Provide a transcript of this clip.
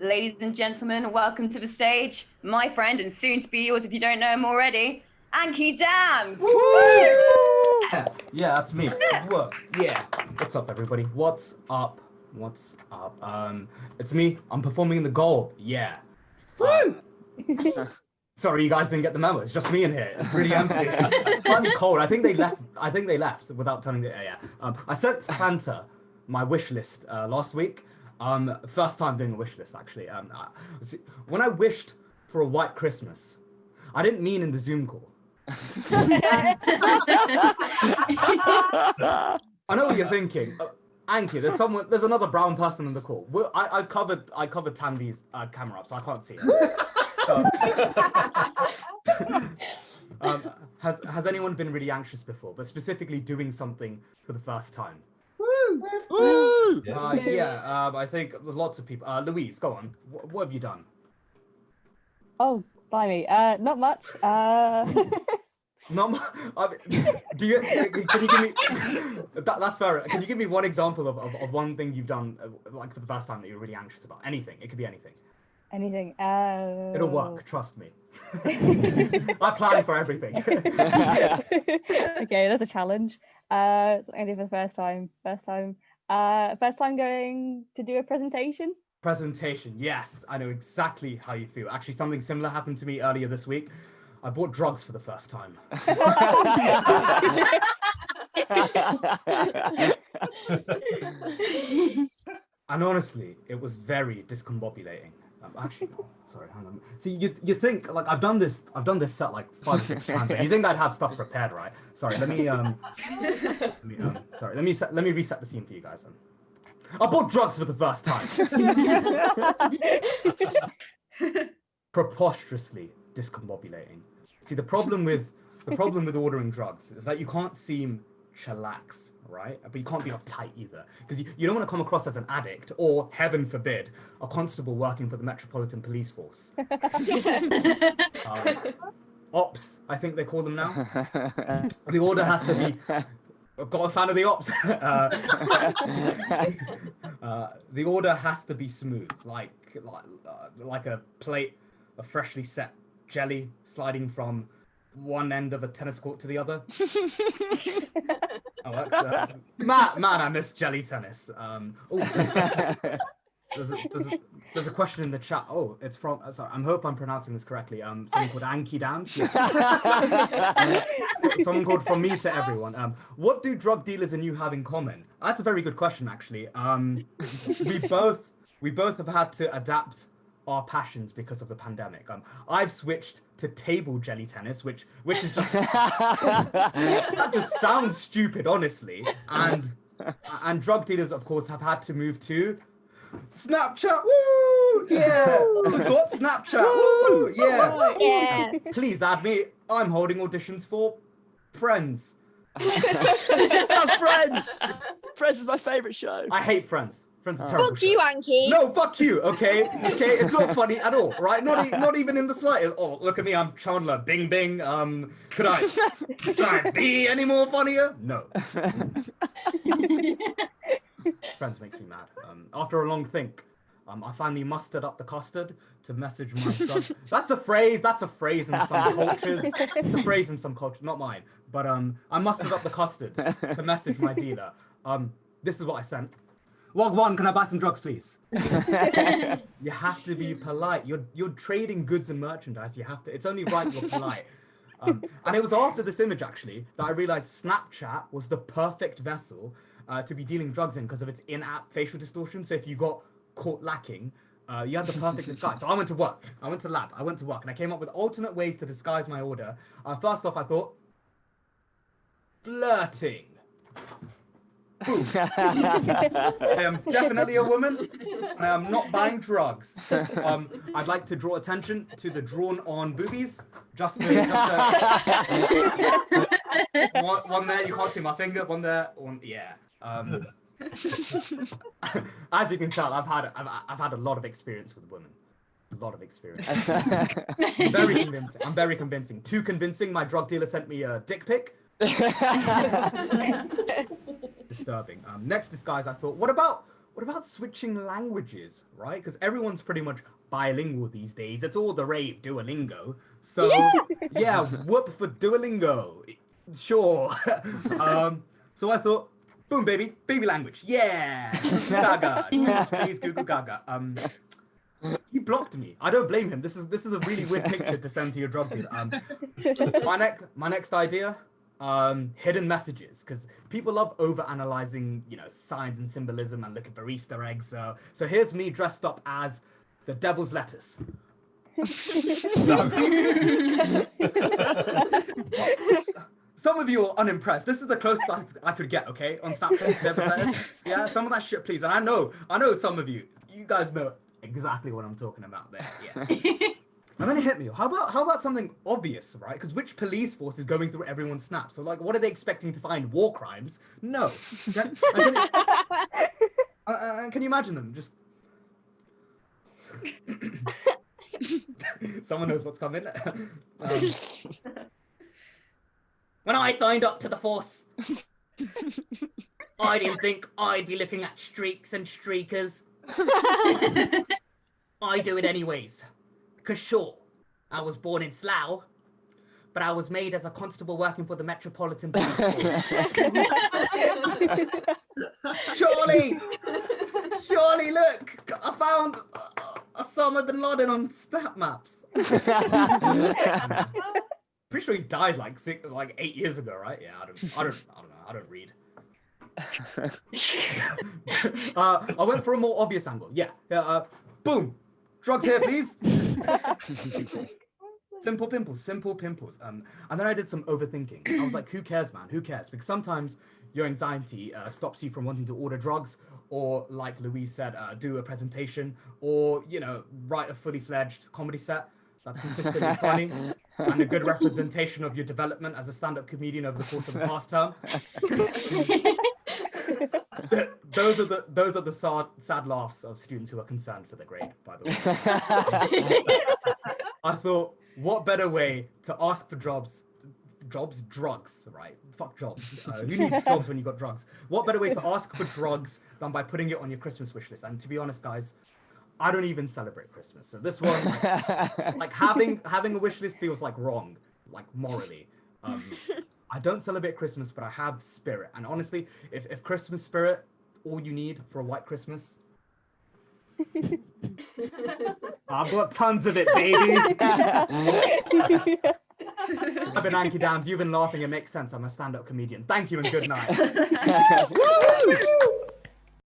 Ladies and gentlemen, welcome to the stage, my friend and soon to be yours if you don't know him already, Anky Damz. Yeah, that's me. Whoa. Yeah. What's up, everybody? What's up? What's up? It's me. I'm performing in the goal. Yeah. Sorry, you guys didn't get the memo. It's just me in here. It's really empty. Slightly cold. I think they left without telling me. Yeah. I sent Santa my wish list last week. First time doing a wish list actually. When I wished for a white Christmas, I didn't mean in the Zoom call. I know what you're thinking. Anky, there's another brown person in the call. I covered Tanvi's camera up, so I can't see it. Has anyone been really anxious before, but specifically doing something for the first time? Woo! I think there's lots of people. Louise, go on. What have you done? Oh, blimey. Not much. Not do you? Can you give me? That's fair. Can you give me one example of one thing you've done, like for the first time that you're really anxious about? Anything. It could be anything. Anything. It'll work. Trust me. I plan for everything. Okay, that's a challenge. Only for the first time. First time going to do a presentation. Presentation. Yes, I know exactly how you feel. Actually, something similar happened to me earlier this week. I bought drugs for the first time. And honestly, it was very discombobulating. Actually, no, sorry, hang on. See, you think like I've done this set like 5 or 6 times. You think I'd have stuff prepared, right? Sorry, let me reset the scene for you guys. I bought drugs for the first time. Preposterously discombobulating. See, the problem with ordering drugs is that you can't seem chillax, right? But you can't be uptight either, because you don't want to come across as an addict or, heaven forbid, a constable working for the Metropolitan Police Force. Ops, I think they call them now. The order has to be. Got a fan of the ops. The order has to be smooth, like a plate of freshly set jelly sliding from one end of a tennis court to the other. Oh, that's man, I miss jelly tennis. There's a question in the chat. Oh, it's from. Sorry, I hope I'm pronouncing this correctly. Someone called Anky Damz. Someone called From Me to Everyone. What do drug dealers and you have in common? That's a very good question, actually. We both have had to adapt our passions because of the pandemic. I've switched to table jelly tennis, which is just that just sounds stupid, honestly. And drug dealers, of course, have had to move to Snapchat. Woo! Yeah. Who's got Snapchat? Woo! Yeah. Yeah. Please add me. I'm holding auditions for Friends. Oh, Friends! Friends is my favourite show. I hate Friends. Friends are terrible. Fuck you, Anky. No, fuck you. Okay, it's not funny at all, right? Not even in the slightest. Oh, look at me, I'm Chandler. Bing, bing. Could I be any more funnier? No. Friends makes me mad. After a long think, I finally mustered up the custard to message my drug. That's a phrase in some cultures. It's a phrase in some cultures, not mine. But I mustered up the custard to message my dealer. This is what I sent. Wagwan, can I buy some drugs, please? You have to be polite. You're trading goods and merchandise. You have to. It's only right you're polite. And it was after this image, actually, that I realized Snapchat was the perfect vessel to be dealing drugs in because of its in-app facial distortion. So if you got caught lacking, you had the perfect disguise. So I went to work. I went to lab. I went to work. And I came up with alternate ways to disguise my order. First off, I thought, flirting. I am definitely a woman, and I am not buying drugs. I'd like to draw attention to the drawn-on boobies. Just one there, you can't see my finger. One there, one, yeah. As you can tell, I've had a lot of experience with women. A lot of experience. I'm very convincing. Too convincing. My drug dealer sent me a dick pic. Disturbing. Next disguise, I thought, what about what about switching languages, right? Because everyone's pretty much bilingual these days. It's all the rave, Duolingo. So yeah, whoop for Duolingo. Sure. So I thought, boom, baby language. Yeah. Gaga. Please Google Gaga. He blocked me. I don't blame him. This is a really weird picture to send to your drug dealer. My next idea, hidden messages, because people love over analyzing, signs and symbolism and looking for Easter eggs. So here's me dressed up as the devil's lettuce. Some of you are unimpressed. This is the closest I could get, okay, on Snapchat. Devil's lettuce. Yeah, some of that shit, please. And I know some of you guys know exactly what I'm talking about there. Yeah. And then it hit me. How about something obvious, right? Because which police force is going through everyone's snaps? So like, what are they expecting to find? War crimes? No. Can you imagine them just? Someone knows what's coming. When I signed up to the force, I didn't think I'd be looking at streaks and streakers. I do it anyways. Because sure, I was born in Slough, but I was made as a constable working for the Metropolitan Police Force. Surely, look, I found Osama bin Laden on stat maps. Pretty sure he died like 8 years ago, right? Yeah, I don't know. I don't read. I went for a more obvious angle. Yeah. Boom. Drugs here, please. Simple pimples. And then I did some overthinking. I was like, who cares, man? Who cares? Because sometimes your anxiety stops you from wanting to order drugs, or like Louise said, do a presentation, or, write a fully fledged comedy set that's consistently funny and a good representation of your development as a stand-up comedian over the course of the past term. Those are the sad laughs of students who are concerned for their grade, by the way. I thought, what better way to ask for drugs, right? Fuck jobs. Who needs jobs when you got drugs? What better way to ask for drugs than by putting it on your Christmas wish list? And to be honest, guys, I don't even celebrate Christmas. So this one, like having a wish list feels like wrong, like morally. I don't celebrate Christmas, but I have spirit. And honestly, if Christmas spirit, all you need for a white Christmas, I've got tons of it, baby. I've been Anky Damz. You've been laughing. It makes sense. I'm a stand-up comedian. Thank you and good night.